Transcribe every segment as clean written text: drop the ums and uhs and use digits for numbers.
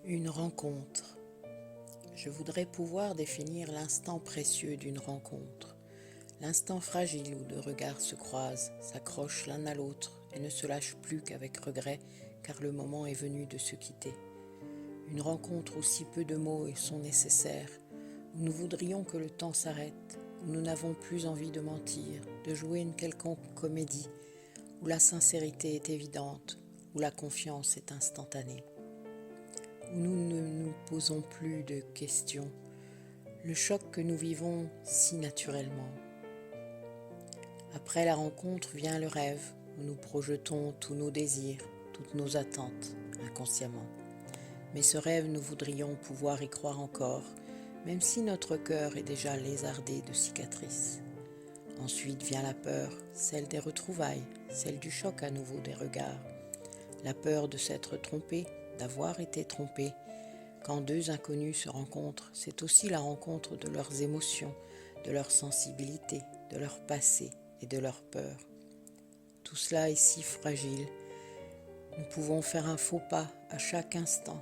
Une rencontre. Je voudrais pouvoir définir l'instant précieux d'une rencontre, l'instant fragile où deux regards se croisent, s'accrochent l'un à l'autre et ne se lâchent plus qu'avec regret car le moment est venu de se quitter. Une rencontre où si peu de mots sont nécessaires, où nous voudrions que le temps s'arrête, où nous n'avons plus envie de mentir, de jouer une quelconque comédie, où la sincérité est évidente, où la confiance est instantanée. Où nous ne nous posons plus de questions, le choc que nous vivons si naturellement. Après la rencontre vient le rêve, où nous projetons tous nos désirs, toutes nos attentes, inconsciemment. Mais ce rêve, nous voudrions pouvoir y croire encore, même si notre cœur est déjà lézardé de cicatrices. Ensuite vient la peur, celle des retrouvailles, celle du choc à nouveau des regards, la peur de s'être trompé, d'avoir été trompé. Quand deux inconnus se rencontrent, c'est aussi la rencontre de leurs émotions, de leur sensibilité, de leur passé et de leur peur. Tout cela est si fragile. Nous pouvons faire un faux pas à chaque instant,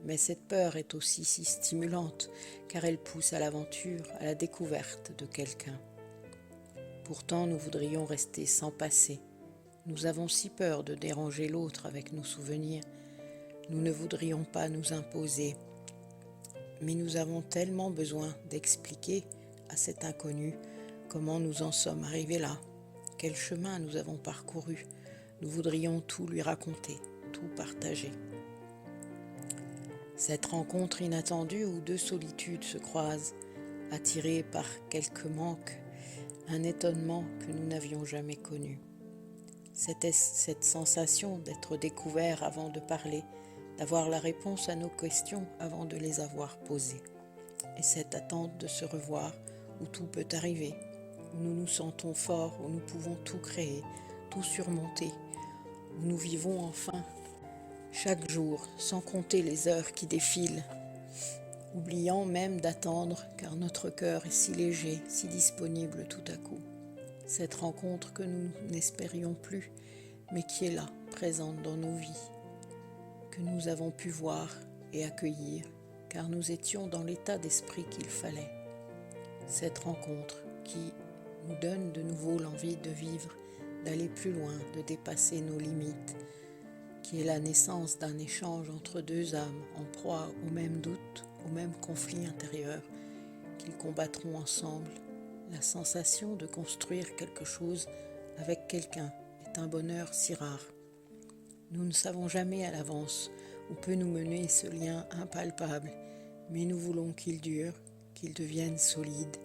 mais cette peur est aussi si stimulante car elle pousse à l'aventure, à la découverte de quelqu'un. Pourtant, nous voudrions rester sans passé. Nous avons si peur de déranger l'autre avec nos souvenirs. Nous ne voudrions pas nous imposer, mais nous avons tellement besoin d'expliquer à cet inconnu comment nous en sommes arrivés là, quel chemin nous avons parcouru. Nous voudrions tout lui raconter, tout partager. Cette rencontre inattendue où deux solitudes se croisent, attirées par quelque manque, un étonnement que nous n'avions jamais connu. Cette sensation d'être découvert avant de parler, d'avoir la réponse à nos questions avant de les avoir posées. Et cette attente de se revoir où tout peut arriver, où nous nous sentons forts, où nous pouvons tout créer, tout surmonter, où nous vivons enfin chaque jour sans compter les heures qui défilent, oubliant même d'attendre car notre cœur est si léger, si disponible tout à coup. Cette rencontre que nous n'espérions plus, mais qui est là, présente dans nos vies, que nous avons pu voir et accueillir, car nous étions dans l'état d'esprit qu'il fallait. Cette rencontre qui nous donne de nouveau l'envie de vivre, d'aller plus loin, de dépasser nos limites, qui est la naissance d'un échange entre deux âmes en proie au même doute, au même conflit intérieur, qu'ils combattront ensemble. La sensation de construire quelque chose avec quelqu'un est un bonheur si rare. Nous ne savons jamais à l'avance où peut nous mener ce lien impalpable, mais nous voulons qu'il dure, qu'il devienne solide.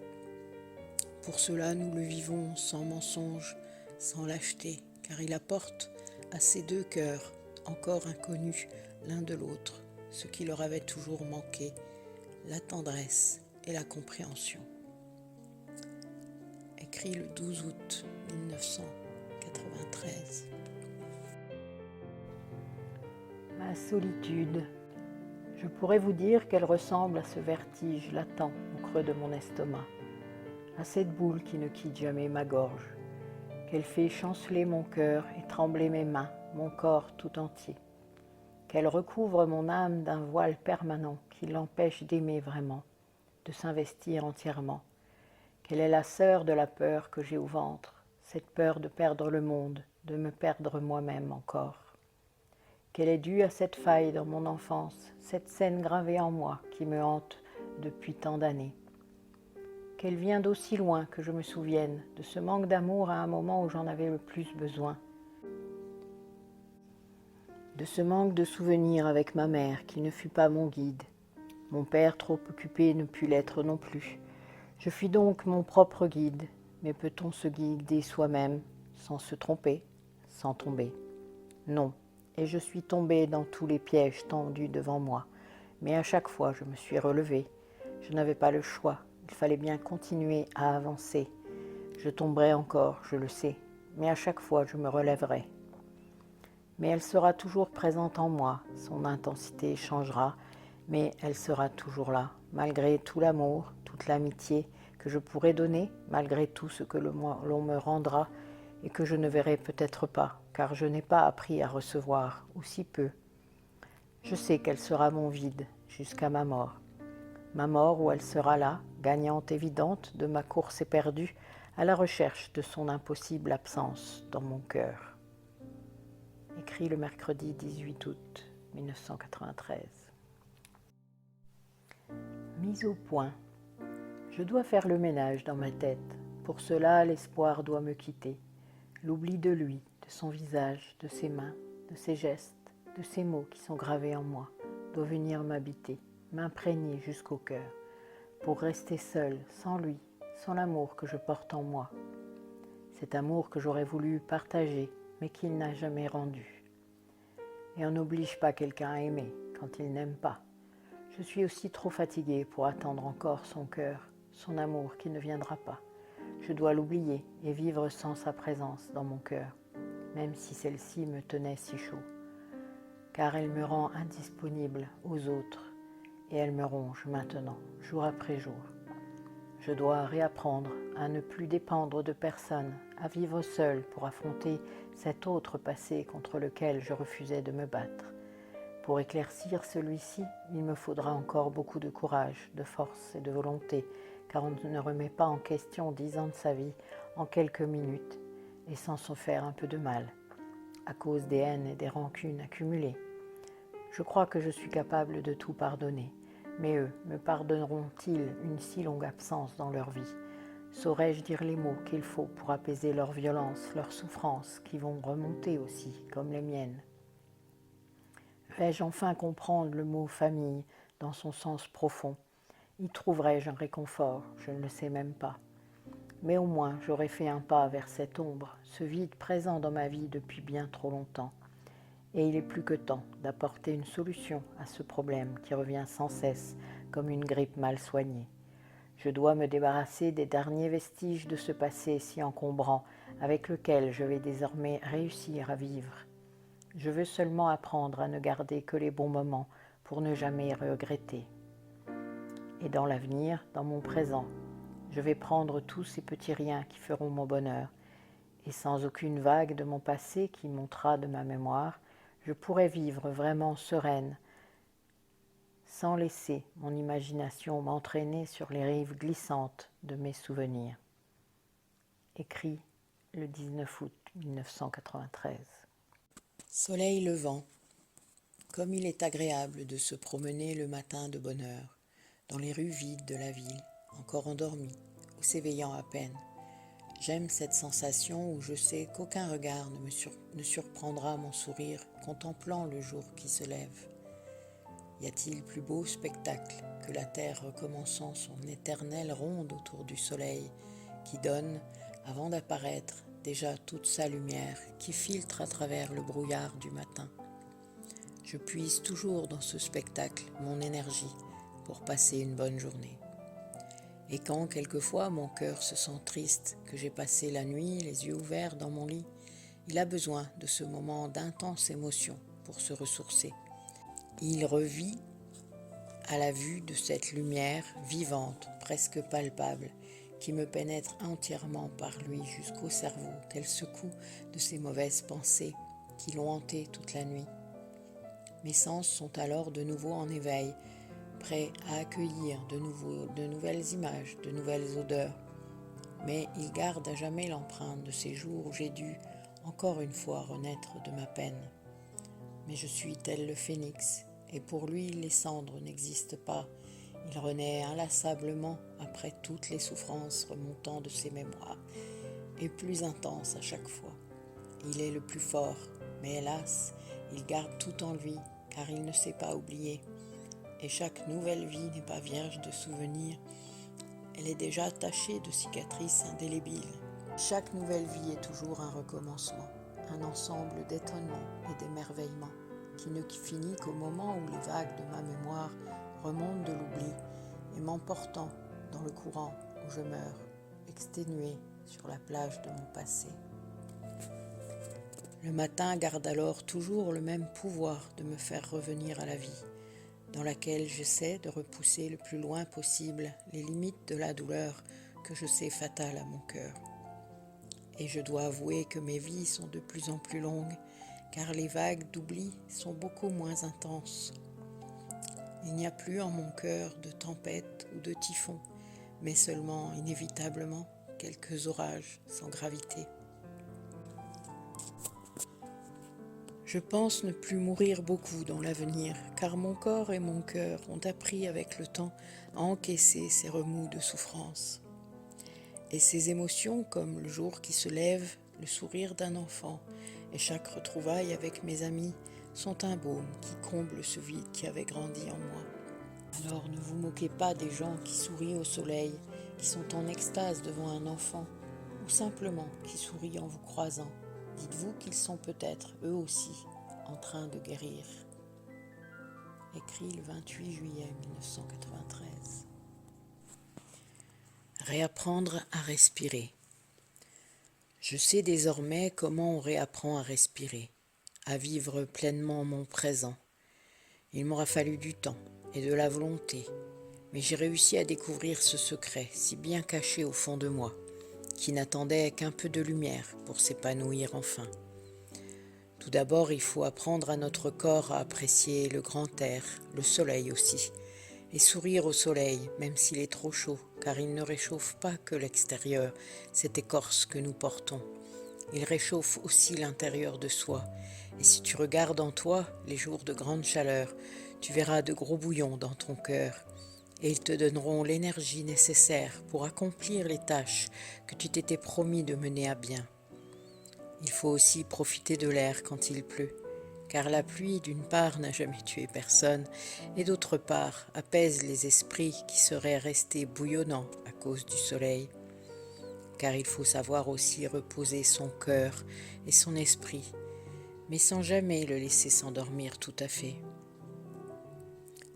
Pour cela, nous le vivons sans mensonge, sans lâcheté, car il apporte à ces deux cœurs, encore inconnus l'un de l'autre, ce qui leur avait toujours manqué, la tendresse et la compréhension. Écrit le 12 août 1993. Ma solitude. Je pourrais vous dire qu'elle ressemble à ce vertige latent au creux de mon estomac, à cette boule qui ne quitte jamais ma gorge, qu'elle fait chanceler mon cœur et trembler mes mains, mon corps tout entier, qu'elle recouvre mon âme d'un voile permanent qui l'empêche d'aimer vraiment, de s'investir entièrement, qu'elle est la sœur de la peur que j'ai au ventre, cette peur de perdre le monde, de me perdre moi-même encore. Qu'elle est due à cette faille dans mon enfance, cette scène gravée en moi qui me hante depuis tant d'années. Qu'elle vient d'aussi loin que je me souvienne, de ce manque d'amour à un moment où j'en avais le plus besoin. De ce manque de souvenirs avec ma mère qui ne fut pas mon guide. Mon père trop occupé ne put l'être non plus. Je fus donc mon propre guide, mais peut-on se guider soi-même sans se tromper, sans tomber? Non. Et je suis tombée dans tous les pièges tendus devant moi. Mais à chaque fois, je me suis relevée. Je n'avais pas le choix. Il fallait bien continuer à avancer. Je tomberai encore, je le sais, mais à chaque fois, je me relèverai. Mais elle sera toujours présente en moi. Son intensité changera, mais elle sera toujours là, malgré tout l'amour, toute l'amitié que je pourrai donner, malgré tout ce que l'on me rendra et que je ne verrai peut-être pas, car je n'ai pas appris à recevoir, ou si peu. Je sais qu'elle sera mon vide jusqu'à ma mort où elle sera là, gagnante évidente de ma course éperdue, à la recherche de son impossible absence dans mon cœur. Écrit le mercredi 18 août 1993. Mise au point. Je dois faire le ménage dans ma tête. Pour cela, l'espoir doit me quitter. L'oubli de lui, de son visage, de ses mains, de ses gestes, de ces mots qui sont gravés en moi, doit venir m'habiter, m'imprégner jusqu'au cœur, pour rester seule, sans lui, sans l'amour que je porte en moi. Cet amour que j'aurais voulu partager, mais qu'il n'a jamais rendu. Et on n'oblige pas quelqu'un à aimer quand il n'aime pas. Je suis aussi trop fatiguée pour attendre encore son cœur, son amour qui ne viendra pas. Je dois l'oublier et vivre sans sa présence dans mon cœur, même si celle-ci me tenait si chaud. Car elle me rend indisponible aux autres et elle me ronge maintenant, jour après jour. Je dois réapprendre à ne plus dépendre de personne, à vivre seule pour affronter cet autre passé contre lequel je refusais de me battre. Pour éclaircir celui-ci, il me faudra encore beaucoup de courage, de force et de volonté, car on ne remet pas en question 10 ans de sa vie en quelques minutes et sans se faire un peu de mal, à cause des haines et des rancunes accumulées. Je crois que je suis capable de tout pardonner, mais eux, me pardonneront-ils une si longue absence dans leur vie? Saurais-je dire les mots qu'il faut pour apaiser leur violence, leurs souffrances, qui vont remonter aussi, comme les miennes? Vais-je enfin comprendre le mot famille dans son sens profond? Y trouverai-je un réconfort? Je ne le sais même pas. Mais au moins j'aurai fait un pas vers cette ombre, ce vide présent dans ma vie depuis bien trop longtemps. Et il est plus que temps d'apporter une solution à ce problème qui revient sans cesse comme une grippe mal soignée. Je dois me débarrasser des derniers vestiges de ce passé si encombrant avec lequel je vais désormais réussir à vivre. Je veux seulement apprendre à ne garder que les bons moments pour ne jamais regretter. Et dans l'avenir, dans mon présent, je vais prendre tous ces petits riens qui feront mon bonheur. Et sans aucune vague de mon passé qui montera de ma mémoire, je pourrai vivre vraiment sereine, sans laisser mon imagination m'entraîner sur les rives glissantes de mes souvenirs. Écrit le 19 août 1993. Soleil levant. Comme il est agréable de se promener le matin de bonne heure, dans les rues vides de la ville, encore endormies ou s'éveillant à peine. J'aime cette sensation où je sais qu'aucun regard ne surprendra mon sourire contemplant le jour qui se lève. Y a-t-il plus beau spectacle que la terre recommençant son éternelle ronde autour du soleil qui donne, avant d'apparaître, déjà toute sa lumière qui filtre à travers le brouillard du matin. Je puise toujours dans ce spectacle mon énergie pour passer une bonne journée. Et quand quelquefois mon cœur se sent triste, que j'ai passé la nuit les yeux ouverts dans mon lit, il a besoin de ce moment d'intense émotion pour se ressourcer. Il revit à la vue de cette lumière vivante, presque palpable, qui me pénètre entièrement par lui jusqu'au cerveau, tel secoue de ces mauvaises pensées qui l'ont hanté toute la nuit. Mes sens sont alors de nouveau en éveil, prêts à accueillir de nouvelles images, de nouvelles odeurs. Mais ils gardent à jamais l'empreinte de ces jours où j'ai dû, encore une fois, renaître de ma peine. Mais je suis tel le phénix, et pour lui les cendres n'existent pas. Il renaît inlassablement après toutes les souffrances remontant de ses mémoires, et plus intenses à chaque fois. Il est le plus fort, mais hélas, il garde tout en lui, car il ne sait pas oublier. Et chaque nouvelle vie n'est pas vierge de souvenirs, elle est déjà tachée de cicatrices indélébiles. Chaque nouvelle vie est toujours un recommencement, un ensemble d'étonnements et d'émerveillements, qui ne finit qu'au moment où les vagues de ma mémoire remontent de l'oubli et m'emportant dans le courant où je meurs, exténué sur la plage de mon passé. Le matin garde alors toujours le même pouvoir de me faire revenir à la vie, dans laquelle j'essaie de repousser le plus loin possible les limites de la douleur que je sais fatale à mon cœur. Et je dois avouer que mes vies sont de plus en plus longues, car les vagues d'oubli sont beaucoup moins intenses. Il n'y a plus en mon cœur de tempête ou de typhon, mais seulement, inévitablement, quelques orages sans gravité. Je pense ne plus mourir beaucoup dans l'avenir, car mon corps et mon cœur ont appris avec le temps à encaisser ces remous de souffrance. Et ces émotions, comme le jour qui se lève, le sourire d'un enfant et chaque retrouvaille avec mes amis, sont un baume qui comble ce vide qui avait grandi en moi. Alors ne vous moquez pas des gens qui sourient au soleil, qui sont en extase devant un enfant, ou simplement qui sourient en vous croisant. Dites-vous qu'ils sont peut-être, eux aussi, en train de guérir. Écrit le 28 juillet 1993. Réapprendre à respirer. Je sais désormais comment on réapprend à respirer, à vivre pleinement mon présent. Il m'aura fallu du temps et de la volonté, mais j'ai réussi à découvrir ce secret si bien caché au fond de moi, qui n'attendait qu'un peu de lumière pour s'épanouir enfin. Tout d'abord, il faut apprendre à notre corps à apprécier le grand air, le soleil aussi, et sourire au soleil, même s'il est trop chaud, car il ne réchauffe pas que l'extérieur, cette écorce que nous portons. Il réchauffe aussi l'intérieur de soi, et si tu regardes en toi les jours de grande chaleur, tu verras de gros bouillons dans ton cœur, et ils te donneront l'énergie nécessaire pour accomplir les tâches que tu t'étais promis de mener à bien. Il faut aussi profiter de l'air quand il pleut, car la pluie, d'une part, n'a jamais tué personne, et d'autre part, apaise les esprits qui seraient restés bouillonnants à cause du soleil. Car il faut savoir aussi reposer son cœur et son esprit, mais sans jamais le laisser s'endormir tout à fait.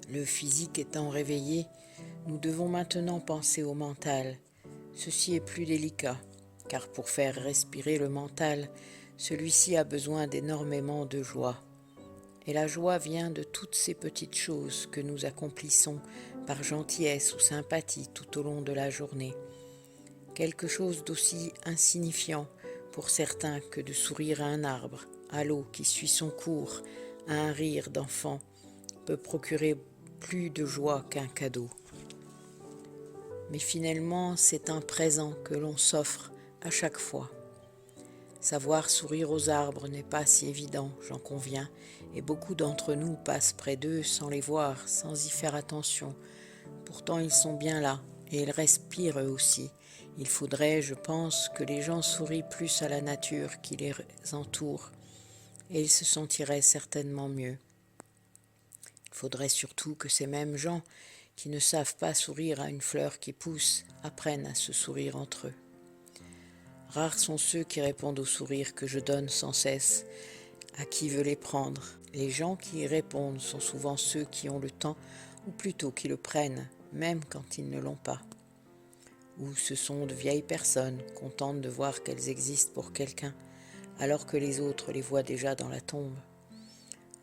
Le physique étant réveillé, nous devons maintenant penser au mental. Ceci est plus délicat, car pour faire respirer le mental, celui-ci a besoin d'énormément de joie. Et la joie vient de toutes ces petites choses que nous accomplissons par gentillesse ou sympathie tout au long de la journée. Quelque chose d'aussi insignifiant pour certains que de sourire à un arbre, à l'eau qui suit son cours, à un rire d'enfant, peut procurer plus de joie qu'un cadeau. Mais finalement, c'est un présent que l'on s'offre à chaque fois. Savoir sourire aux arbres n'est pas si évident, j'en conviens, et beaucoup d'entre nous passent près d'eux sans les voir, sans y faire attention. Pourtant, ils sont bien là, et ils respirent eux aussi. Il faudrait, je pense, que les gens sourient plus à la nature qui les entoure, et ils se sentiraient certainement mieux. Il faudrait surtout que ces mêmes gens qui ne savent pas sourire à une fleur qui pousse apprennent à se sourire entre eux. Rares sont ceux qui répondent aux sourires que je donne sans cesse à qui veut les prendre. Les gens qui y répondent sont souvent ceux qui ont le temps, ou plutôt qui le prennent, même quand ils ne l'ont pas. Ou ce sont de vieilles personnes, contentes de voir qu'elles existent pour quelqu'un, alors que les autres les voient déjà dans la tombe.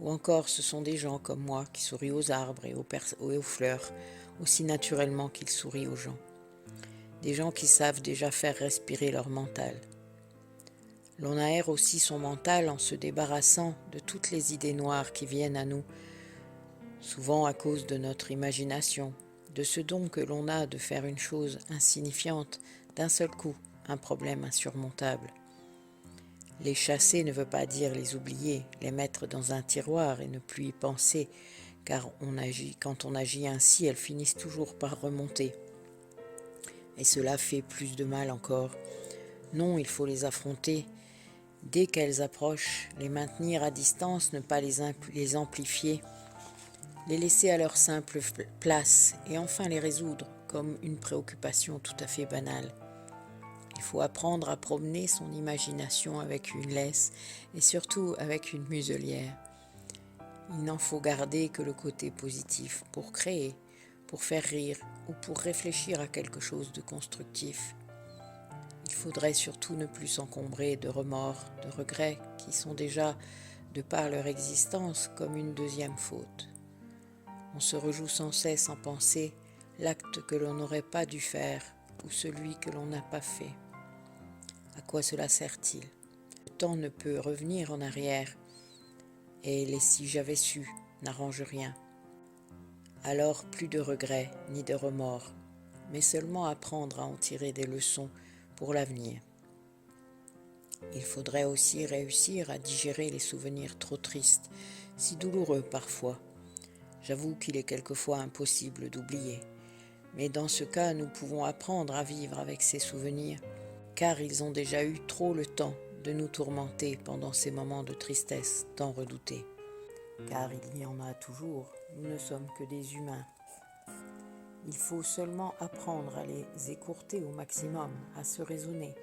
Ou encore ce sont des gens comme moi qui sourient aux arbres et aux fleurs, aussi naturellement qu'ils sourient aux gens. Des gens qui savent déjà faire respirer leur mental. L'on aère aussi son mental en se débarrassant de toutes les idées noires qui viennent à nous, souvent à cause de notre imagination, de ce don que l'on a de faire une chose insignifiante d'un seul coup, un problème insurmontable. Les chasser ne veut pas dire les oublier, les mettre dans un tiroir et ne plus y penser, car quand on agit ainsi, elles finissent toujours par remonter. Et cela fait plus de mal encore. Non, il faut les affronter. Dès qu'elles approchent, les maintenir à distance, ne pas les amplifier, les laisser à leur simple place et enfin les résoudre comme une préoccupation tout à fait banale. Il faut apprendre à promener son imagination avec une laisse et surtout avec une muselière. Il n'en faut garder que le côté positif pour créer, pour faire rire ou pour réfléchir à quelque chose de constructif. Il faudrait surtout ne plus s'encombrer de remords, de regrets qui sont déjà, de par leur existence, comme une deuxième faute. On se rejoue sans cesse en pensée l'acte que l'on n'aurait pas dû faire ou celui que l'on n'a pas fait. À quoi cela sert-il? Le temps ne peut revenir en arrière et les si j'avais su n'arrangent rien. Alors plus de regrets ni de remords, mais seulement apprendre à en tirer des leçons pour l'avenir. Il faudrait aussi réussir à digérer les souvenirs trop tristes, si douloureux parfois. J'avoue qu'il est quelquefois impossible d'oublier, mais dans ce cas, nous pouvons apprendre à vivre avec ces souvenirs, car ils ont déjà eu trop le temps de nous tourmenter pendant ces moments de tristesse tant redoutés. Car il y en a toujours, nous ne sommes que des humains. Il faut seulement apprendre à les écourter au maximum, à se raisonner.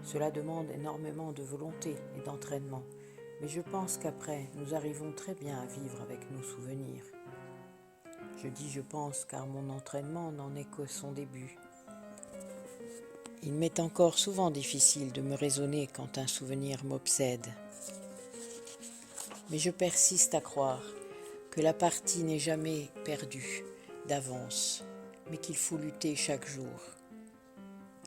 Cela demande énormément de volonté et d'entraînement, mais je pense qu'après, nous arrivons très bien à vivre avec nos souvenirs. Je dis je pense car mon entraînement n'en est que son début. Il m'est encore souvent difficile de me raisonner quand un souvenir m'obsède. Mais je persiste à croire que la partie n'est jamais perdue d'avance, mais qu'il faut lutter chaque jour.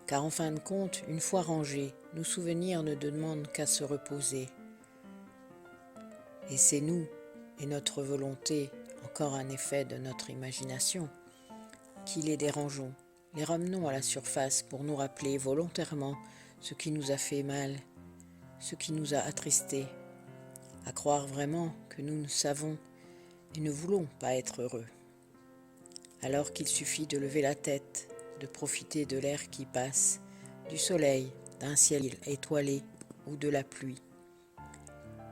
Car en fin de compte, une fois rangés, nos souvenirs ne demandent qu'à se reposer. Et c'est nous et notre volonté, encore un effet de notre imagination, qui les dérangeons, les ramenons à la surface pour nous rappeler volontairement ce qui nous a fait mal, ce qui nous a attristés, à croire vraiment que nous ne savons et ne voulons pas être heureux. Alors qu'il suffit de lever la tête, de profiter de l'air qui passe, du soleil, d'un ciel étoilé ou de la pluie.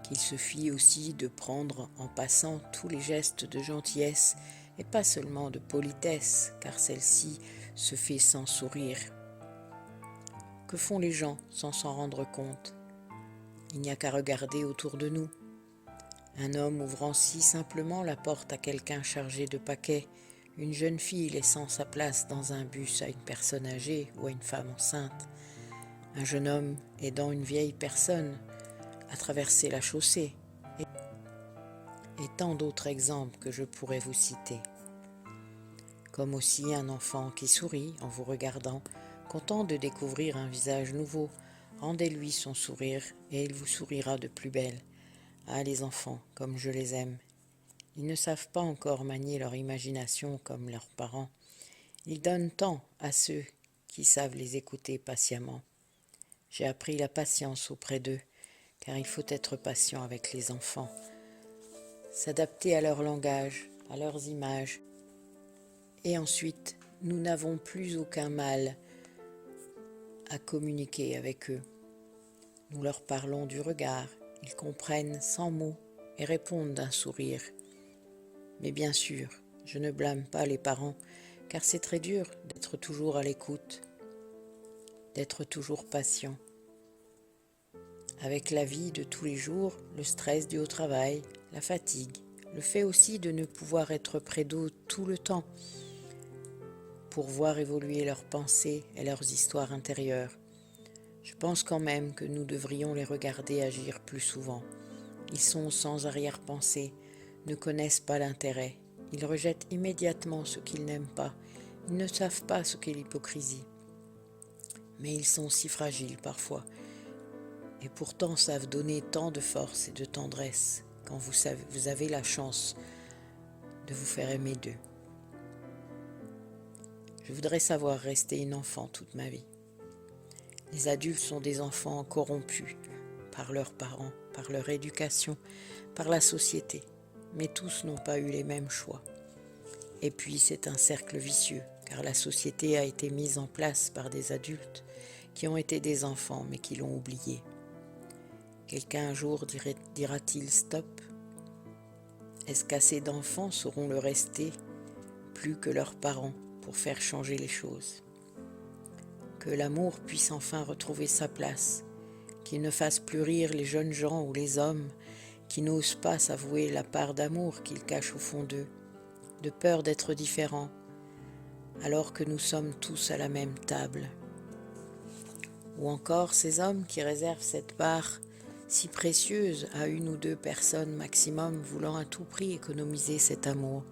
Qu'il suffit aussi de prendre en passant tous les gestes de gentillesse et pas seulement de politesse, car celle-ci se fait sans sourire. Que font les gens sans s'en rendre compte? Il n'y a qu'à regarder autour de nous. Un homme ouvrant si simplement la porte à quelqu'un chargé de paquets, une jeune fille laissant sa place dans un bus à une personne âgée ou à une femme enceinte, un jeune homme aidant une vieille personne à traverser la chaussée, et tant d'autres exemples que je pourrais vous citer. Comme aussi un enfant qui sourit en vous regardant, content de découvrir un visage nouveau. Rendez-lui son sourire et il vous sourira de plus belle. Ah, les enfants, comme je les aime. Ils ne savent pas encore manier leur imagination comme leurs parents. Ils donnent tant à ceux qui savent les écouter patiemment. J'ai appris la patience auprès d'eux, car il faut être patient avec les enfants, s'adapter à leur langage, à leurs images. Et ensuite, nous n'avons plus aucun mal à communiquer avec eux. Nous leur parlons du regard, ils comprennent sans mots et répondent d'un sourire. Mais bien sûr, je ne blâme pas les parents, car c'est très dur d'être toujours à l'écoute, d'être toujours patient. Avec la vie de tous les jours, le stress dû au travail, la fatigue, le fait aussi de ne pouvoir être près d'eux tout le temps pour voir évoluer leurs pensées et leurs histoires intérieures. Je pense quand même que nous devrions les regarder agir plus souvent. Ils sont sans arrière-pensée, ne connaissent pas l'intérêt. Ils rejettent immédiatement ce qu'ils n'aiment pas. Ils ne savent pas ce qu'est l'hypocrisie. Mais ils sont si fragiles parfois, et pourtant savent donner tant de force et de tendresse quand vous avez la chance de vous faire aimer d'eux. Je voudrais savoir rester une enfant toute ma vie. Les adultes sont des enfants corrompus par leurs parents, par leur éducation, par la société, mais tous n'ont pas eu les mêmes choix. Et puis c'est un cercle vicieux, car la société a été mise en place par des adultes qui ont été des enfants mais qui l'ont oublié. Quelqu'un un jour dira-t-il stop? Est-ce qu'assez d'enfants sauront le rester plus que leurs parents pour faire changer les choses? Que l'amour puisse enfin retrouver sa place, qu'il ne fasse plus rire les jeunes gens ou les hommes qui n'osent pas s'avouer la part d'amour qu'ils cachent au fond d'eux, de peur d'être différents, alors que nous sommes tous à la même table. Ou encore ces hommes qui réservent cette part si précieuse à une ou deux personnes maximum, voulant à tout prix économiser cet amour.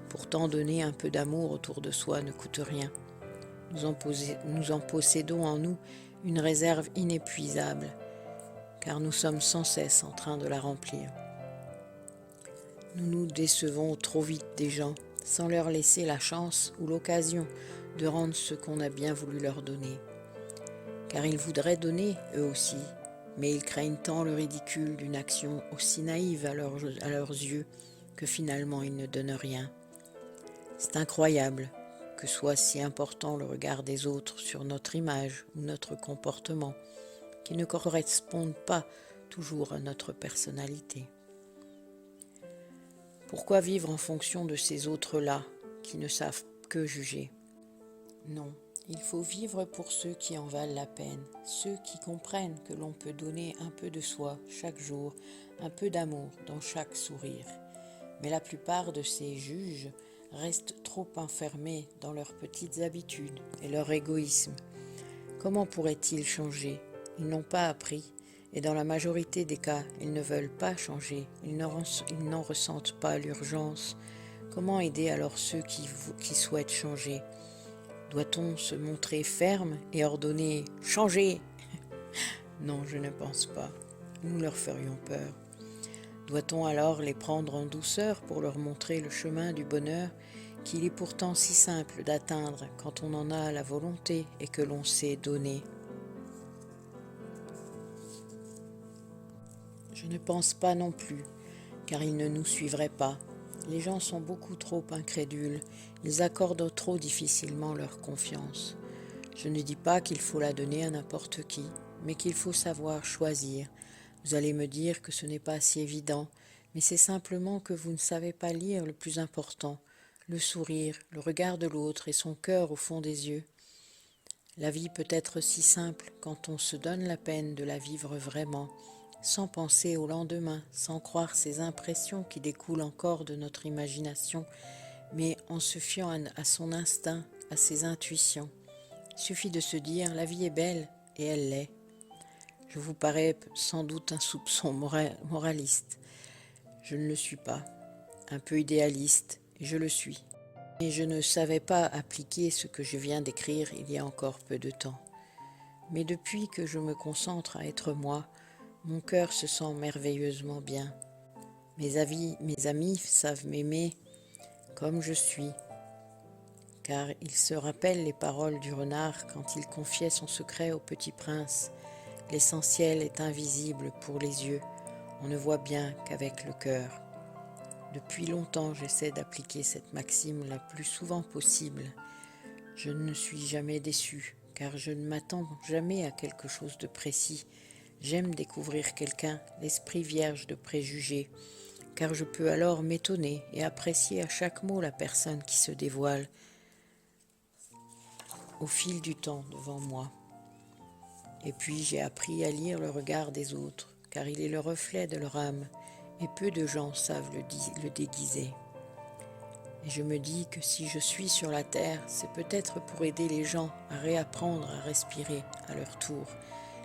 Pourtant, donner un peu d'amour autour de soi ne coûte rien. Nous en possédons en nous une réserve inépuisable, car nous sommes sans cesse en train de la remplir. Nous nous décevons trop vite des gens sans leur laisser la chance ou l'occasion de rendre ce qu'on a bien voulu leur donner. Car ils voudraient donner, eux aussi, mais ils craignent tant le ridicule d'une action aussi naïve à leurs yeux que finalement ils ne donnent rien. C'est incroyable que soit si important le regard des autres sur notre image ou notre comportement, qui ne correspondent pas toujours à notre personnalité. Pourquoi vivre en fonction de ces autres-là qui ne savent que juger? Non, il faut vivre pour ceux qui en valent la peine, ceux qui comprennent que l'on peut donner un peu de soi chaque jour, un peu d'amour dans chaque sourire. Mais la plupart de ces juges restent trop enfermés dans leurs petites habitudes et leur égoïsme. Comment pourraient-ils changer? Ils n'ont pas appris. Et dans la majorité des cas, ils ne veulent pas changer, ils n'en ressentent pas l'urgence. Comment aider alors ceux qui souhaitent changer? Doit-on se montrer ferme et ordonner « Changez » Non, je ne pense pas. Nous leur ferions peur. Doit-on alors les prendre en douceur pour leur montrer le chemin du bonheur qu'il est pourtant si simple d'atteindre quand on en a la volonté et que l'on sait donner? Je ne pense pas non plus, car ils ne nous suivraient pas. Les gens sont beaucoup trop incrédules, ils accordent trop difficilement leur confiance. Je ne dis pas qu'il faut la donner à n'importe qui, mais qu'il faut savoir choisir. Vous allez me dire que ce n'est pas si évident, mais c'est simplement que vous ne savez pas lire le plus important, le sourire, le regard de l'autre et son cœur au fond des yeux. La vie peut être si simple quand on se donne la peine de la vivre vraiment, sans penser au lendemain, sans croire ces impressions qui découlent encore de notre imagination, mais en se fiant à son instinct, à ses intuitions. Il suffit de se dire « la vie est belle » et elle l'est. Je vous parais sans doute un soupçon moraliste. Je ne le suis pas. Un peu idéaliste, et je le suis. Et je ne savais pas appliquer ce que je viens d'écrire il y a encore peu de temps. Mais depuis que je me concentre à être moi, mon cœur se sent merveilleusement bien. Mes amis savent m'aimer comme je suis, car ils se rappellent les paroles du renard quand il confiait son secret au petit prince. L'essentiel est invisible pour les yeux, on ne voit bien qu'avec le cœur. Depuis longtemps, j'essaie d'appliquer cette maxime la plus souvent possible. Je ne suis jamais déçu, car je ne m'attends jamais à quelque chose de précis. J'aime découvrir quelqu'un, l'esprit vierge de préjugés, car je peux alors m'étonner et apprécier à chaque mot la personne qui se dévoile au fil du temps devant moi. Et puis j'ai appris à lire le regard des autres, car il est le reflet de leur âme, et peu de gens savent le déguiser. Et je me dis que si je suis sur la terre, c'est peut-être pour aider les gens à réapprendre à respirer à leur tour.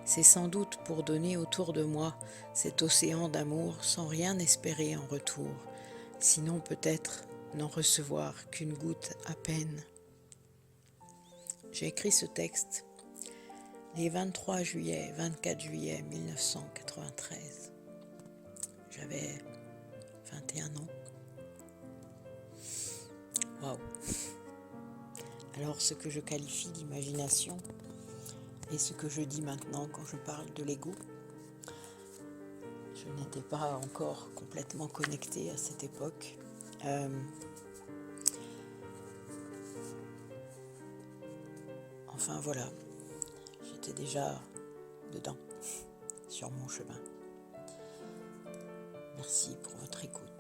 C'est sans doute pour donner autour de moi cet océan d'amour sans rien espérer en retour, sinon peut-être n'en recevoir qu'une goutte à peine. J'ai écrit ce texte les 23 juillet, 24 juillet 1993. J'avais 21 ans. Waouh! Alors ce que je qualifie d'imagination et ce que je dis maintenant quand je parle de l'ego, je n'étais pas encore complètement connectée à cette époque. Enfin voilà, j'étais déjà dedans, sur mon chemin. Merci pour votre écoute.